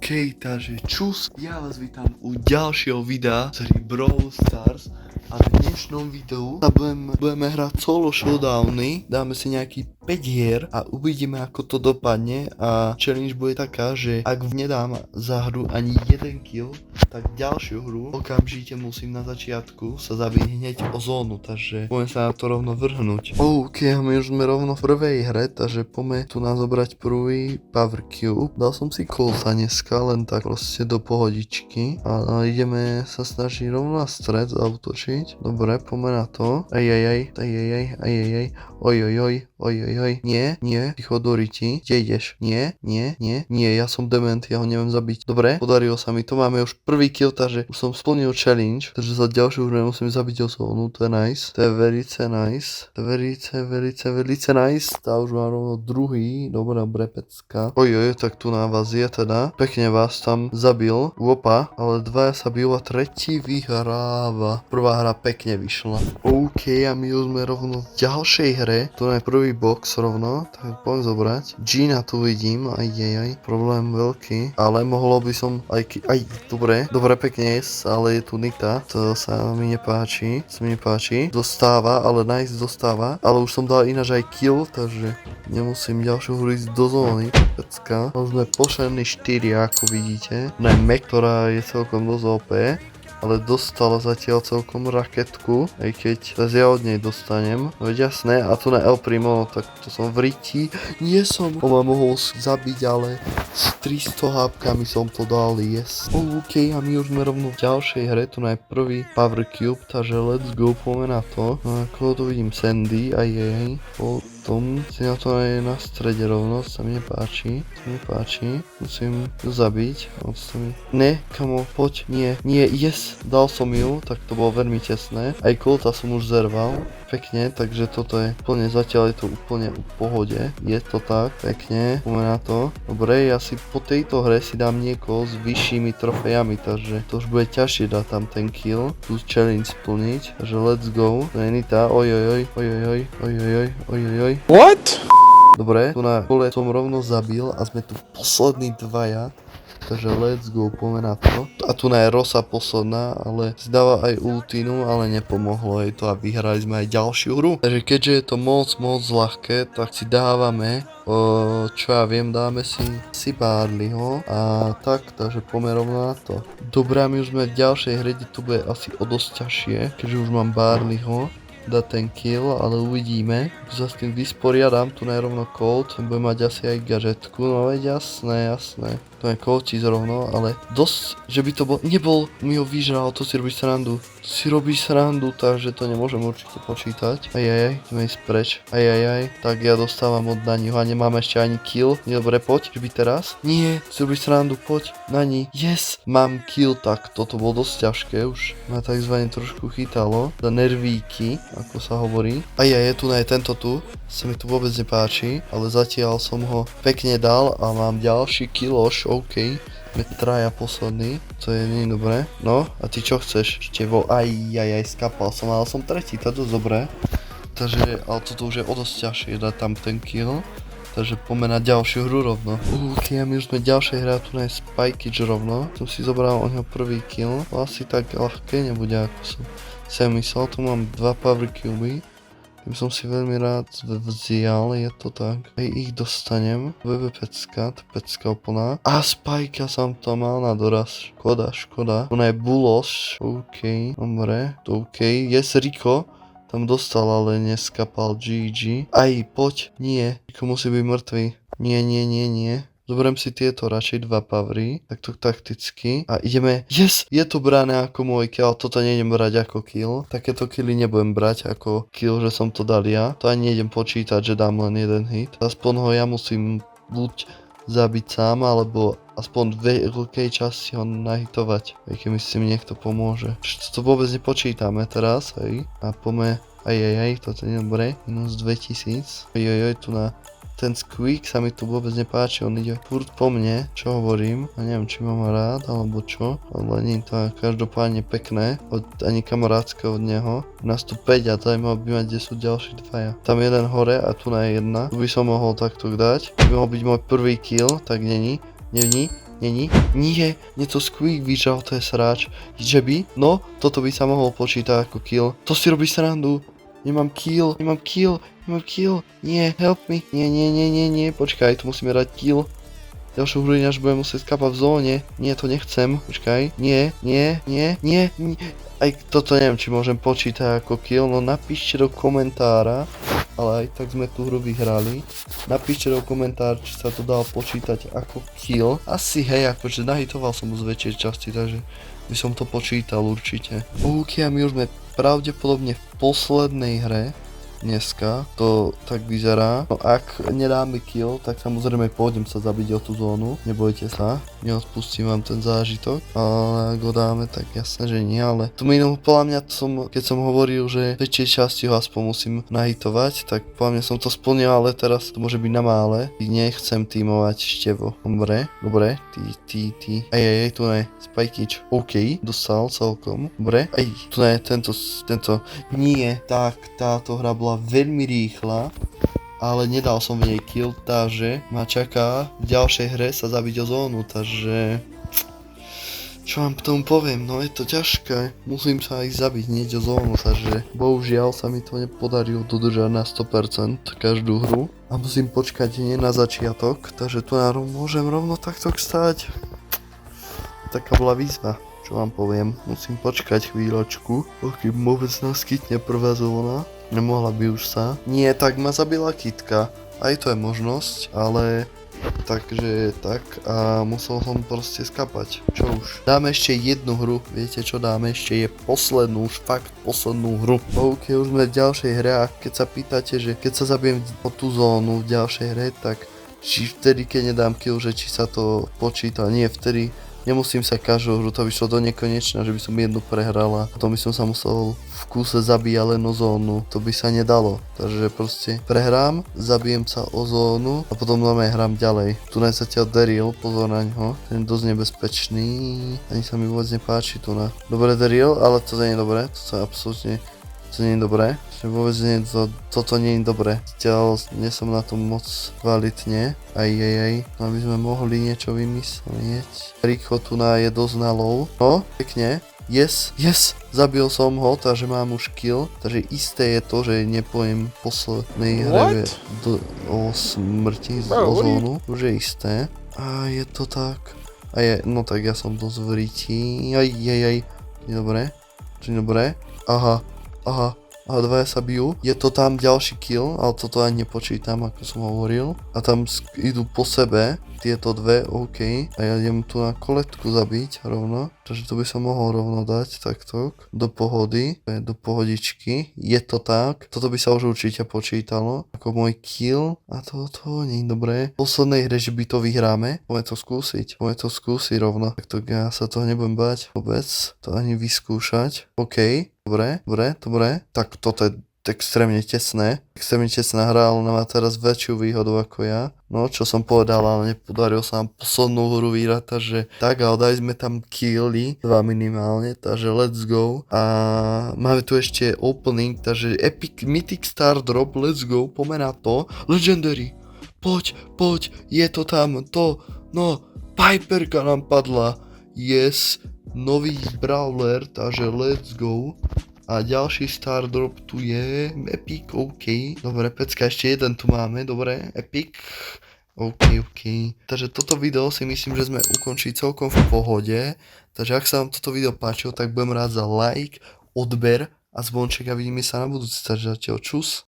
OK, takže čus, ja vás vítam u ďalšieho videa z hry Brawl Stars a v dnešnom videu sa budeme hrať solo showdowny, dáme si nejaký 5 hier a uvidíme ako to dopadne a challenge bude taká, že ak nedám za hru ani jeden kill, tak ďalšiu hru okamžite musím na začiatku sa zabiť hneď o zónu, takže poďme sa na to rovno vrhnúť. OK, a my už sme rovno v prvej hre, takže poďme tu nás zobrať prvý Power Cube. Dal som si Colta dneska, len tak proste do pohodičky a ideme sa snažiť rovno na stred zautočiť. Dobre, poďme na to. Ajajaj, ojojoj, nie, ticho Doriti, kde ideš? Nie, ja som dement, ja ho neviem zabiť. Dobre, podarilo sa mi to, máme už prvý kill, takže už som splnil challenge, takže za ďalšiu hru nemusím zabiť o zónu, to je nice, to je velice nice, tá už má rovno druhý, dobre, pecka. Ojoj, tak tu na vás je teda, pekne vás tam zabil, opa, ale dvaja sa bijú a tretí vyhráva. Prvá hra pekne vyšla. OK, a my už sme rovno v ďalšej hre, tu je prvý box rovno, tak poďme zobrať. Gina tu vidím, ajajaj, problém veľký, ale mohlo by som dobre pekne jest, ale je tu Nita, to sa mi nepáči, dostáva, ale nice dostáva, ale už som dal ináč aj kill, takže nemusím ďalšiu hru ísť do zóny, pecka. Už sme pošlení 4, ako vidíte, na Mac, ktorá je celkom dosť OP. Ale dostala zatiaľ celkom raketku, aj keď teraz ja od nej dostanem. Veď jasné, a tu na El Primo, no tak to som v riti. Nie som, on ma mohol zabiť, ale s 300 hápkami som to dal, yes. OK, a my už sme rovno v ďalšej hre, tu na prvý Power Cube, takže let's go, poďme na to. No ako tu vidím Sandy, ajajaj, potom si na to je na strede rovno, sa mi nepáči, musím ju zabiť, ne, kamo, poď, nie, yes, dal som ju, tak to bolo veľmi tesné, aj Colta som už zerval, pekne, takže toto je úplne, zatiaľ je to úplne v pohode, je to tak, pekne, poďme na to, dobre, ja si po tejto hre si dám niekoho s vyššími trofejami, takže to už bude ťažšie dať tam ten kill, tu challenge splniť, takže let's go, Nita, ojojoj, What? dobre, tu na kole som rovno zabil a sme tu poslední dvaja. Takže let's go, poďme na to. A tu je Rosa posledná, ale si dáva aj ultinu, ale nepomohlo jej to a vyhrali sme aj ďalšiu hru. Takže keďže je to moc ľahké, tak si dávame, čo ja viem, dáme si Barleyho a tak, takže poďme rovno na to. Dobré, my už sme v ďalšej hre, kde to bude asi o dosť ťažšie, keďže už mám Barleyho. Dá ten kill, ale uvidíme, ako sa s tým vysporiadam, tu rovno Colt, bude mať asi aj gadžetku, no veď jasné, to je Coltiz rovno, ale dosť, že by to nebol, mi ho vyžral, to si robíš srandu, takže to nemôžem určite počítať, ideme ísť preč, tak ja dostávam od Nani, a nemám ešte ani kill, dobre, poď, že by teraz, nie, si robíš srandu, poď, Nani, yes, mám kill, tak toto bolo dosť ťažké už, ma takzvané trošku chytalo, za nervíky, ako sa hovorí. Tu je tento tu, sa mi tu vôbec nepáči, ale zatiaľ som ho pekne dal a mám ďalší killoš, OK. Sme traja posledný, to je nie dobré. No, a ty čo chceš? Ešte skapal som, ale som tretí, to je dosť dobré. Takže, ale toto už je o dosť ťažšie dať tam ten kill. Takže poďme na ďalšiu hru rovno. OK, a my už sme ďalšej hre, tu je Spikage rovno. Som si zobral od neho prvý kill, asi tak ľahké nebude, ako som myslel, tu mám 2 Power Cubey. Tým som si veľmi rád vzial, je to tak. Aj ich dostanem. Pecka, to pecka úplná. A Spajka som to mal na doraz. Škoda. Ona je Bulos. OK, dobre. OK, yes, Rico. Tam dostal, ale neskapal GG. Poď. Nie. Rico musí byť mŕtvý. Nie. Zoberiem si tieto radšej 2 powery, takto takticky a ideme, yes, je to brané ako môj kill, ale toto nejdem brať ako kill, takéto killy nebudem brať ako kill, že som to dal ja, to ani nejdem počítať, že dám len jeden hit, aspoň ho ja musím buď zabiť sám, alebo aspoň v veľkej časti ho nahitovať, aj keď mi s tým niekto pomôže. To vôbec nepočítame teraz, hej, a poďme, toto je dobré, minus 2000, tu na ten Squeak sa mi tu vôbec nepáči, on ide furt po mne, čo hovorím, a neviem, či mám rád, alebo čo, ale nie je to každopádne pekné, ani kamarátske od neho. Nás tu 5 a zaujímavé by mať, kde sú ďalší dvaja. Tam jeden hore a tu na jedna, tu by som mohol takto dať, by mohol byť môj prvý kill, tak není, Není? Nie, to squeak vyžal, to je sráč. Že by? No, toto by sa mohol počítať ako kill. To si robíš srandu. Nemám kill. Nie, help me. Nie, počkaj, tu musíme dať kill. Ďalšiu hru ináč budem musieť skapať v zóne. Nie, to nechcem. Počkaj. Nie. Aj toto neviem, či môžem počítať ako kill, no napíšte do komentára, ale aj tak sme tú hru vyhrali. Napíšte do komentára, či sa to dalo počítať ako kill. Asi hej, akože nahitoval som z väčšej časti, takže by som to počítal určite. OK, a my už sme pravdepodobne v poslednej hre. Dneska to tak vyzerá. No ak nedáme kill, tak samozrejme pôjdem sa zabiť o tú zónu. Nebojte sa, neodpustím vám ten zážitok. Ale ak ho dáme, tak jasne, že nie. Ale tu minulú, podľa mňa, keď som hovoril, že väčšej časti ho aspoň musím nahitovať, tak podľa mňa som to splnil, ale teraz to môže byť na mále. Nechcem tímovať števo. Dobre, ty. Ej, tu ne, Spajkič. OK, dostal celkom. Dobre, tu ne, tento. Nie, tak táto hra bola veľmi rýchla, ale nedal som v nej kill, takže ma čaká v ďalšej hre sa zabiť o zónu, takže čo vám k tomu poviem, no je to ťažké, musím sa aj zabiť hneď o zónu, takže bohužiaľ sa mi to nepodarilo dodržať na 100% každú hru a musím počkať nie na začiatok, takže tu môžem rovno takto stať. Taká bola výzva. Čo vám poviem, musím počkať chvíľočku, pokým vôbec naskytne prvá zóna. Nemohla by už sa. Nie, tak ma zabila kitka. Aj to je možnosť, ale takže tak a musel som proste skapať. Čo už? Dáme ešte jednu hru. Viete čo dáme? Ešte je poslednú, už fakt poslednú hru. OK, už sme v ďalšej hre a keď sa pýtate, že keď sa zabijem o tú zónu v ďalšej hre, tak či vtedy, keď nedám kill, že či sa to počíta. Nie, vtedy nemusím sa každú hru, to by šlo do nekonečna, že by som jednu prehral a potom by som sa musel v kúse zabíjať len o zónu, to by sa nedalo, takže proste prehrám, zabijem sa o zónu a potom hrám ďalej. Tu zatiaľ Daryl, pozor na ňo, ten je dosť nebezpečný, ani sa mi vôbec nepáči tu na. Dobre Daryl, ale to nie je dobré, to absolútne, to nie je dobré. Vôbec nie, toto nie je dobré. Zatiaľ nie som na tom moc kvalitne. No aby sme mohli niečo vymyslieť. Rýchlo tu je dosť na low. No, pekne. Yes, zabil som ho, takže mám už kill. Takže isté je to, že nepojem poslednej hre o smrti z zónu. Už je isté. A je to tak. No tak ja som dosť vritý. Dobre. Aha. A dvaja sa bijú. Je to tam ďalší kill, ale toto ani nepočítam, ako som hovoril. A tam idú po sebe, tieto dve, OK. A ja idem tu na koletku zabiť rovno. Takže to by som mohol rovno dať takto. Do pohody, do pohodičky. Je to tak. Toto by sa už určite počítalo. Ako môj kill. A toto nie je dobré. V poslednej hre, že by to vyhráme. Poďme to skúsiť rovno. Tak ja sa toho nebudem bať vôbec. To ani vyskúšať. OK. Dobre. Tak toto je extrémne tesné. Extrémne tesná hra, ale ona má teraz väčšiu výhodu ako ja. No, čo som povedal, ale nepodarilo sa nám poslednú hru vyhrať, takže tak, ale dali sme tam killy, 2 minimálne, takže let's go. A máme tu ešte opening, takže Epic Mythic Star Drop, let's go, poďme na to. Legendary, poď, je to tam, no, Piperka nám padla, yes. Nový brawler, takže let's go. A ďalší star drop tu je Epic, OK. Dobre, pecka, ešte jeden tu máme, dobre, Epic. OK. Takže toto video si myslím, že sme ukončili celkom v pohode. Takže ak sa vám toto video páčilo, tak budem rád za like, odber a zvonček a vidíme sa na budúci. Takže čus.